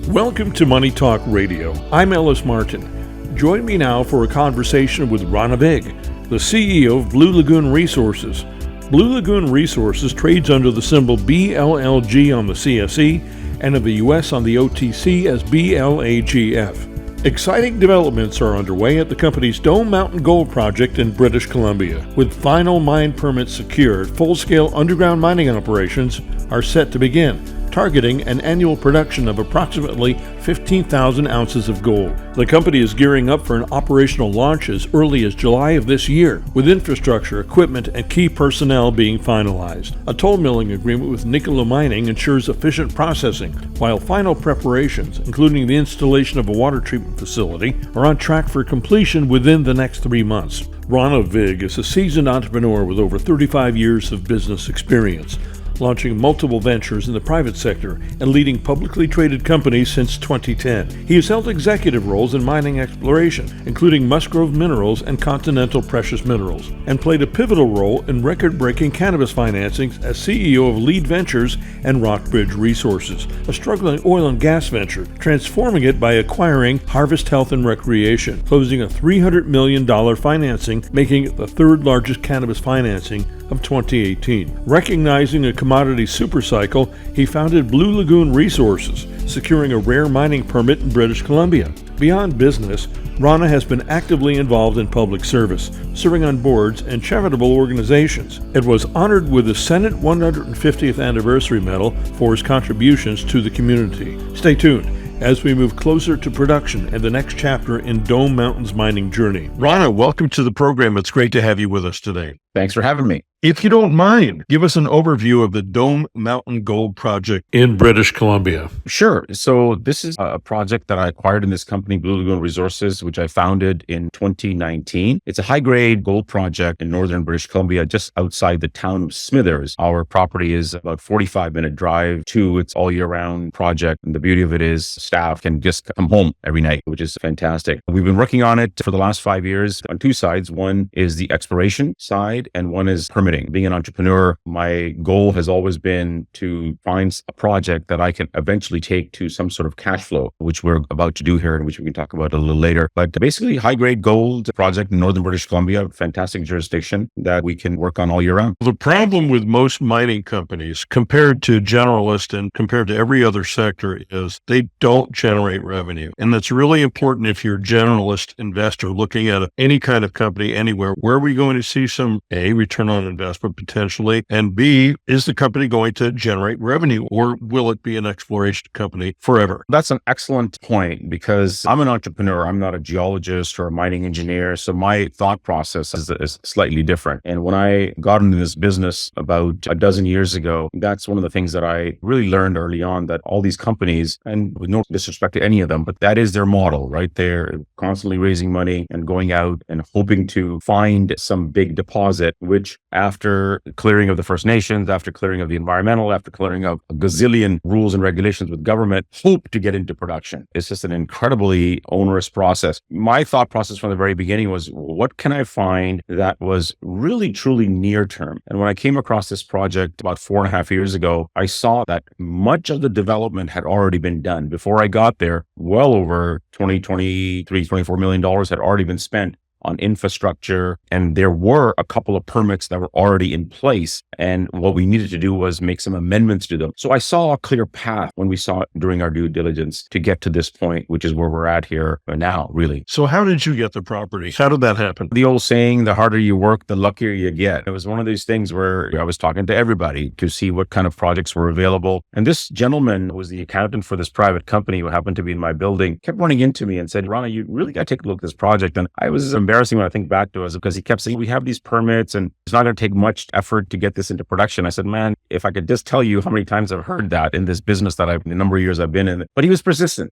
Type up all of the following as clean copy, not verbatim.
Welcome to Money Talk Radio. I'm Ellis Martin. Join me now for a conversation with Rana Vig, the CEO of Blue Lagoon Resources. Blue Lagoon Resources trades under the symbol BLLG on the CSE and in the U.S. on the OTC as BLAGF. Exciting developments are underway at the company's Dome Mountain Gold Project in British Columbia. With final mine permits secured, full-scale underground mining operations are set to begin, targeting an annual production of approximately 15,000 ounces of gold. The company is gearing up for an operational launch as early as July of this year, with infrastructure, equipment, and key personnel being finalized. A toll milling agreement with Nikola Mining ensures efficient processing, while final preparations, including the installation of a water treatment facility, are on track for completion within the next 3 months. Rana Vig is a seasoned entrepreneur with over 35 years of business experience, launching multiple ventures in the private sector and leading publicly traded companies since 2010. He has held executive roles in mining exploration, including Musgrove Minerals and Continental Precious Minerals, and played a pivotal role in record-breaking cannabis financings as CEO of Lead Ventures and Rockbridge Resources, a struggling oil and gas venture, transforming it by acquiring Harvest Health and Recreation, closing a $300 million financing, making it the third largest cannabis financing of 2018. Recognizing a commodities supercycle, he founded Blue Lagoon Resources, securing a rare mining permit in British Columbia. Beyond business, Rana has been actively involved in public service, serving on boards and charitable organizations. It was honored with the Senate 150th Anniversary Medal for his contributions to the community. Stay tuned as we move closer to production and the next chapter in Dome Mountain's mining journey. Rana, welcome to the program. It's great to have you with us today. Thanks for having me. If you don't mind, give us an overview of the Dome Mountain Gold Project in British Columbia. Sure. So this is a project that I acquired in this company, Blue Lagoon Resources, which I founded in 2019. It's a high-grade gold project in northern British Columbia, just outside the town of Smithers. Our property is about 45-minute drive to its all-year-round project. And the beauty of it is staff can just come home every night, which is fantastic. We've been working on it for the last 5 years on two sides. One is the exploration side, and one is permitting. Being an entrepreneur, my goal has always been to find a project that I can eventually take to some sort of cash flow, which we're about to do here and which we can talk about a little later. But basically, high-grade gold project in northern British Columbia, fantastic jurisdiction that we can work on all year round. The problem with most mining companies, compared to generalist and compared to every other sector, is they don't generate revenue. And that's really important if you're a generalist investor looking at any kind of company anywhere. Where are we going to see some A, return on investment potentially, and B, is the company going to generate revenue, or will it be an exploration company forever? That's an excellent point, because I'm an entrepreneur. I'm not a geologist or a mining engineer, so my thought process is slightly different. And when I got into this business about a dozen years ago, that's one of the things that I really learned early on, that all these companies, and with no disrespect to any of them, but that is their model, right? They're constantly raising money and going out and hoping to find some big deposit, which after clearing of the First Nations, after clearing of the environmental, after clearing of a gazillion rules and regulations with government, hope to get into production. It's just an incredibly onerous process. My thought process from the very beginning was, what can I find that was really, truly near term? And when I came across this project about 4.5 years ago, I saw that much of the development had already been done. Before I got there, well over $24 million had already been spent on infrastructure, and there were a couple of permits that were already in place, and what we needed to do was make some amendments to them. So I saw a clear path when we saw it during our due diligence to get to this point, which is where we're at here now, really. So how did you get the property? How did that happen? The old saying, the harder you work, the luckier you get. It was one of these things where I was talking to everybody to see what kind of projects were available. And this gentleman was the accountant for this private company who happened to be in my building, kept running into me and said, Rana, you really got to take a look at this project. And I was embarrassing when I think back to it, because he kept saying, we have these permits and it's not going to take much effort to get this into production. I said, man, if I could just tell you how many times I've heard that in this business the number of years I've been in. But he was persistent.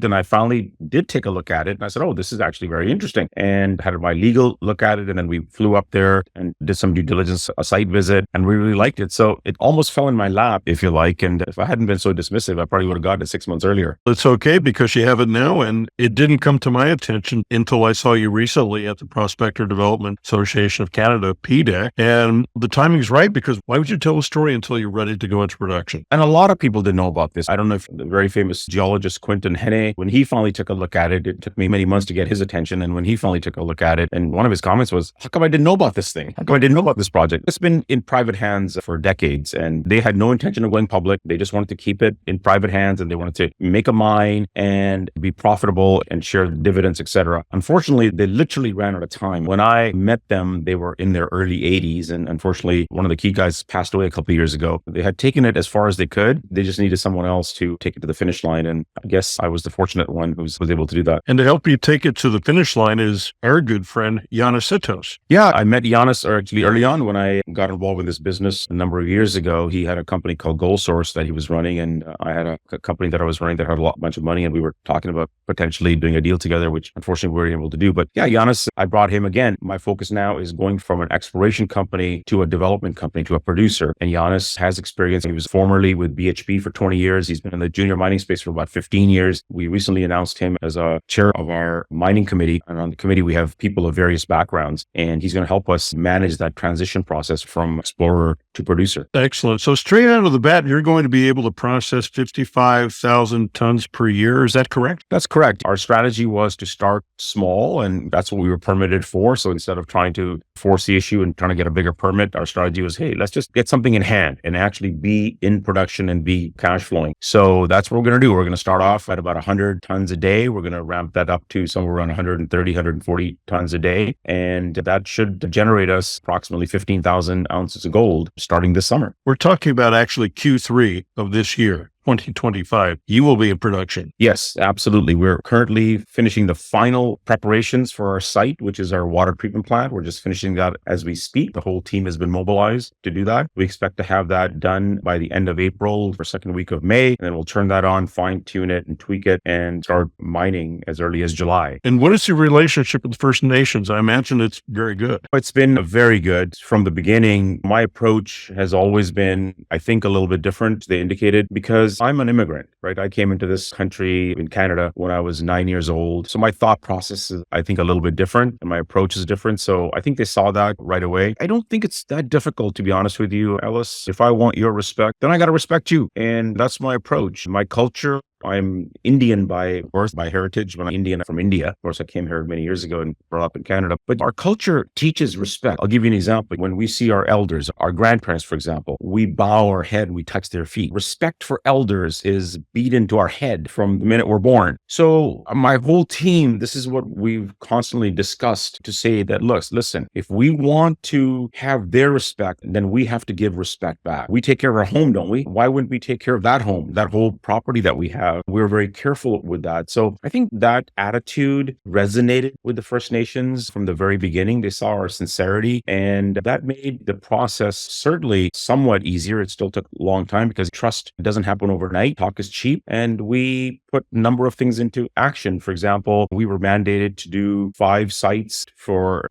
And I finally did take a look at it. And I said, oh, this is actually very interesting. And had my legal look at it. And then we flew up there and did some due diligence, a site visit, and we really liked it. So it almost fell in my lap, if you like. And if I hadn't been so dismissive, I probably would have gotten it 6 months earlier. It's okay, because you have it now, and it didn't come to my attention until I saw you recently at the Prospector Development Association of Canada, PDAC. And the timing's right, because why would you tell us story until you're ready to go into production. And a lot of people didn't know about this. I don't know if the very famous geologist Quentin Henne, when he finally took a look at it, it took me many months to get his attention. And when he finally took a look at it, and one of his comments was, how come I didn't know about this thing? How come I didn't know about this project? It's been in private hands for decades, and they had no intention of going public. They just wanted to keep it in private hands, and they wanted to make a mine and be profitable and share dividends, etc. Unfortunately, they literally ran out of time. When I met them, they were in their early 80s, and unfortunately, one of the key guys passed away a couple of years ago. They had taken it as far as they could. They just needed someone else to take it to the finish line, and I guess I was the fortunate one who was able to do that. And to help you take it to the finish line is our good friend, Yannis Sitos. Yeah, I met Yannis actually early on when I got involved with this business a number of years ago. He had a company called Gold Source that he was running, and I had a company that I was running that had a bunch of money, and we were talking about potentially doing a deal together, which unfortunately we weren't able to do. But yeah, Yannis, I brought him again. My focus now is going from an exploration company to a development company to a producer. And Yannis has experience. He was formerly with BHP for 20 years. He's been in the junior mining space for about 15 years. We recently announced him as a chair of our mining committee. And on the committee, we have people of various backgrounds, and he's going to help us manage that transition process from explorer to producer. Excellent. So straight out of the bat, you're going to be able to process 55,000 tons per year. Is that correct? That's correct. Our strategy was to start small, and that's what we were permitted for. So instead of trying to force the issue and trying to get a bigger permit, our strategy was, hey, let's just get something in hand and actually be in production and be cash flowing. So that's what we're going to do. We're going to start off at about 100 tons a day. We're going to ramp that up to somewhere around 130, 140 tons a day. And that should generate us approximately 15,000 ounces of gold starting this summer. We're talking about actually Q3 of this year. 2025, you will be in production. Yes, absolutely. We're currently finishing the final preparations for our site, which is our water treatment plant. We're just finishing that as we speak. The whole team has been mobilized to do that. We expect to have that done by the end of April or second week of May. And then we'll turn that on, fine tune it and tweak it and start mining as early as July. And what is your relationship with the First Nations? I imagine it's very good. It's been very good from the beginning. My approach has always been, I think, a little bit different, they indicated, because I'm an immigrant, right? I came into this country in Canada when I was 9 years old. So my thought process is, I think, a little bit different, and my approach is different. So I think they saw that right away. I don't think it's that difficult, to be honest with you, Ellis. If I want your respect, then I got to respect you. And that's my approach. My culture, I'm Indian by birth, by heritage. When I'm Indian from India, of course, I came here many years ago and brought up in Canada. But our culture teaches respect. I'll give you an example. When we see our elders, our grandparents, for example, we bow our head and we touch their feet. Respect for elders is beat into our head from the minute we're born. So my whole team, this is what we've constantly discussed to say that, look, listen, if we want to have their respect, then we have to give respect back. We take care of our home, don't we? Why wouldn't we take care of that home, that whole property that we have? We were very careful with that. So I think that attitude resonated with the First Nations from the very beginning. They saw our sincerity, and that made the process certainly somewhat easier. It still took a long time because trust doesn't happen overnight. Talk is cheap. And we put a number of things into action. For example, we were mandated to do 5 sites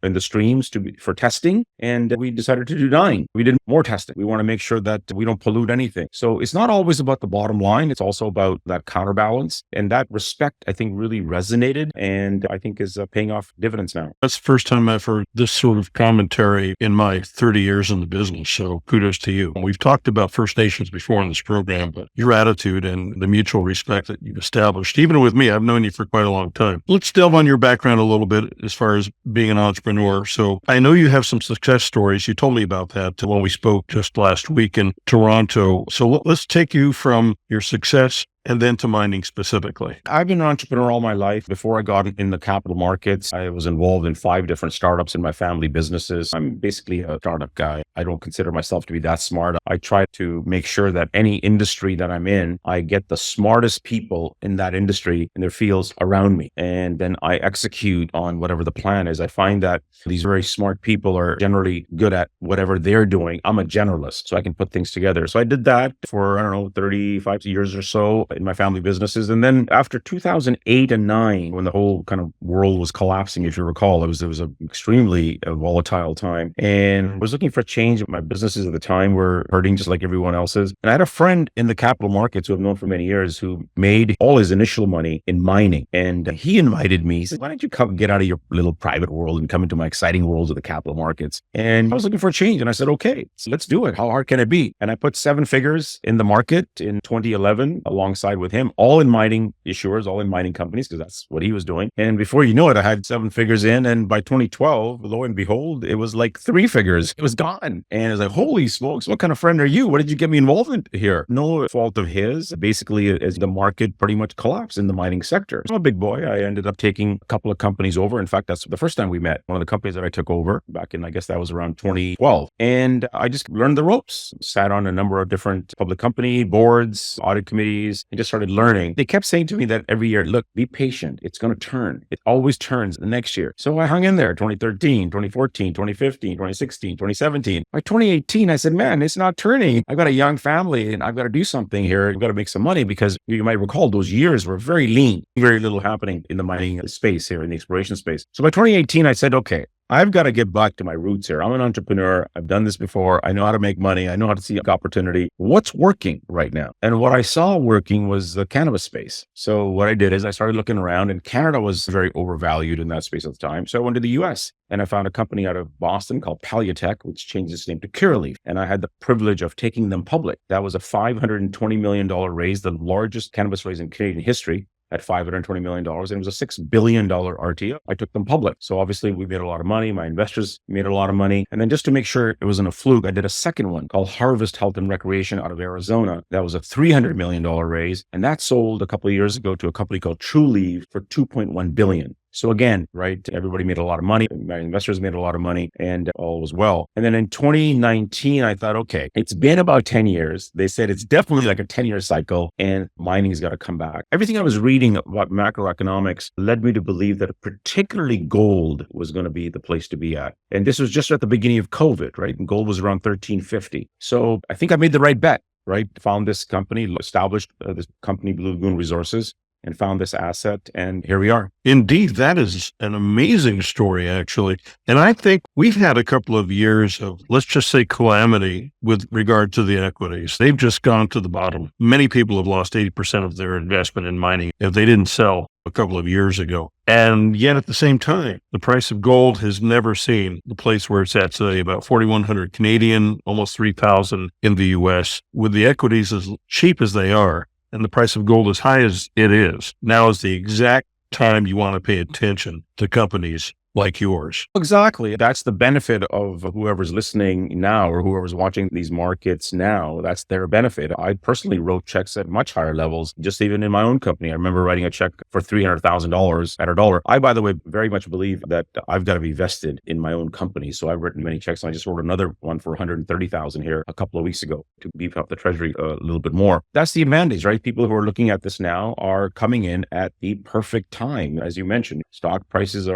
in the streams for testing, and we decided to do 9. We did more testing. We want to make sure that we don't pollute anything. So it's not always about the bottom line. It's also about that counterbalance. And that respect, I think, really resonated, and I think is paying off dividends now. That's the first time I've heard this sort of commentary in my 30 years in the business. So kudos to you. We've talked about First Nations before in this program, but your attitude and the mutual respect that you've established, even with me, I've known you for quite a long time. Let's delve on your background a little bit as far as being an entrepreneur. So I know you have some success stories. You told me about that when we spoke just last week in Toronto. So let's take you from your success and then to mining specifically. I've been an entrepreneur all my life. Before I got in the capital markets, I was involved in 5 different startups in my family businesses. I'm basically a startup guy. I don't consider myself to be that smart. I try to make sure that any industry that I'm in, I get the smartest people in that industry in their fields around me. And then I execute on whatever the plan is. I find that these very smart people are generally good at whatever they're doing. I'm a generalist, so I can put things together. So I did that for, 35 years or so. in my family businesses. And then after 2008 and 9, when the whole kind of world was collapsing, if you recall, it was an extremely volatile time, and I was looking for change. My businesses at the time were hurting just like everyone else's. And I had a friend in the capital markets who I've known for many years who made all his initial money in mining. And he invited me. He said, why don't you come get out of your little private world and come into my exciting world of the capital markets? And I was looking for a change. And I said, okay, so let's do it. How hard can it be? And I put 7 figures in the market in 2011 alongside with him, all in mining issuers, all in mining companies, because that's what he was doing. And before you know it, I had 7 figures in. And by 2012, lo and behold, it was like 3 figures. It was gone. And I was like, holy smokes, what kind of friend are you? What did you get me involved in here? No fault of his. Basically, as the market pretty much collapsed in the mining sector. I'm a big boy. I ended up taking a couple of companies over. In fact, that's the first time we met. One of the companies that I took over back in, I guess that was around 2012. And I just learned the ropes, sat on a number of different public company boards, audit committees, and just started learning. They kept saying to me that every year, look, be patient. It's going to turn. It always turns the next year. So I hung in there 2013, 2014, 2015, 2016, 2017. By 2018, I said, man, it's not turning. I've got a young family and I've got to do something here. I've got to make some money, because you might recall those years were very lean, very little happening in the mining space here, in the exploration space. So by 2018, I said, okay, I've got to get back to my roots here. I'm an entrepreneur. I've done this before. I know how to make money. I know how to see opportunity. What's working right now? And what I saw working was the cannabis space. So what I did is I started looking around, and Canada was very overvalued in that space at the time. So I went to the US and I found a company out of Boston called Paleotech, which changed its name to Curaleaf. And I had the privilege of taking them public. That was a $520 million raise, the largest cannabis raise in Canadian history, at $520 million. And it was a $6 billion RTO. I took them public. So obviously we made a lot of money. My investors made a lot of money. And then just to make sure it wasn't a fluke, I did a second one called Harvest Health and Recreation out of Arizona. That was a $300 million raise. And that sold a couple of years ago to a company called TrueLeaf for $2.1 billion. So again, right, everybody made a lot of money. My investors made a lot of money, and all was well. And then in 2019, I thought, okay, it's been about 10 years. They said it's definitely like a 10-year cycle, and mining's got to come back. Everything I was reading about macroeconomics led me to believe that particularly gold was going to be the place to be at. And this was just at the beginning of COVID, right? And gold was around $1,350. So I think I made the right bet, right? Found this company, established this company, Blue Lagoon Resources, and found this asset, and here we are. Indeed, that is an amazing story, actually. And I think we've had a couple of years of, let's just say, calamity with regard to the equities. They've just gone to the bottom. Many people have lost 80% of their investment in mining if they didn't sell a couple of years ago. And yet at the same time, the price of gold has never seen the place where it's at today, about 4,100 Canadian, almost 3,000 in the US. With the equities as cheap as they are, and the price of gold as high as it is, now is the exact time you want to pay attention to companies like yours. Exactly. That's the benefit of whoever's listening now or whoever's watching these markets now. That's their benefit. I personally wrote checks at much higher levels, just even in my own company. I remember writing a check for $300,000 at $1. I, by the way, very much believe that I've got to be vested in my own company. So I've written many checks. And I just wrote another one for $130,000 here a couple of weeks ago to beef up the treasury a little bit more. That's the advantage, right? People who are looking at this now are coming in at the perfect time. As you mentioned, stock prices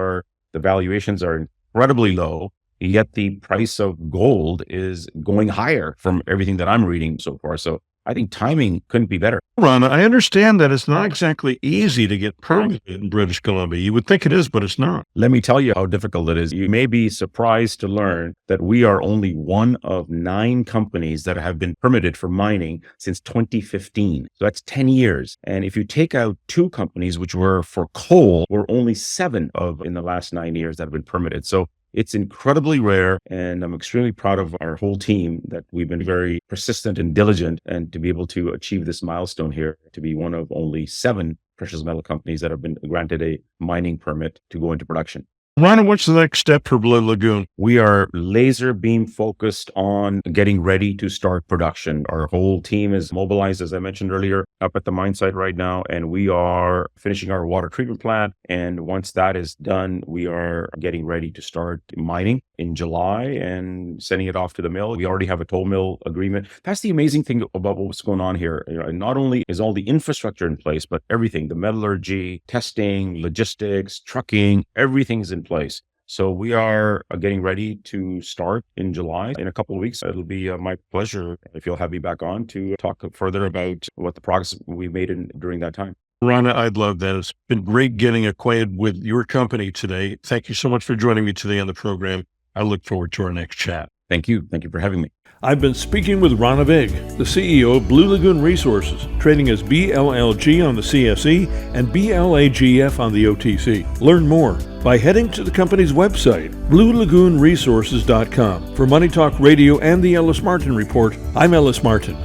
the valuations are incredibly low, yet the price of gold is going higher from everything that I'm reading so far. So I think timing couldn't be better. Rana, I understand that it's not exactly easy to get permitted in British Columbia. You would think it is, but it's not. Let me tell you how difficult it is. You may be surprised to learn that we are only one of 9 companies that have been permitted for mining since 2015. So that's 10 years. And if you take out 2 companies, which were for coal, we're only 7 in the last 9 years that have been permitted. So it's incredibly rare, and I'm extremely proud of our whole team that we've been very persistent and diligent, and to be able to achieve this milestone here, to be one of only 7 precious metal companies that have been granted a mining permit to go into production. Rana, what's the next step for Blue Lagoon? We are laser beam focused on getting ready to start production. Our whole team is mobilized, as I mentioned earlier, up at the mine site right now, and we are finishing our water treatment plant. And once that is done, we are getting ready to start mining in July and sending it off to the mill. We already have a toll mill agreement. That's the amazing thing about what's going on here. Not only is all the infrastructure in place, but everything, the metallurgy, testing, logistics, trucking, everything's in place. So we are getting ready to start in July. In a couple of weeks, it'll be my pleasure if you'll have me back on to talk further about what the progress we made during that time. Rana, I'd love that. It's been great getting acquainted with your company today. Thank you so much for joining me today on the program. I look forward to our next chat. Thank you. Thank you for having me. I've been speaking with Rana Vig, the CEO of Blue Lagoon Resources, trading as BLLG on the CSE and BLAGF on the OTC. Learn more by heading to the company's website, bluelagoonresources.com. For Money Talk Radio and the Ellis Martin Report, I'm Ellis Martin.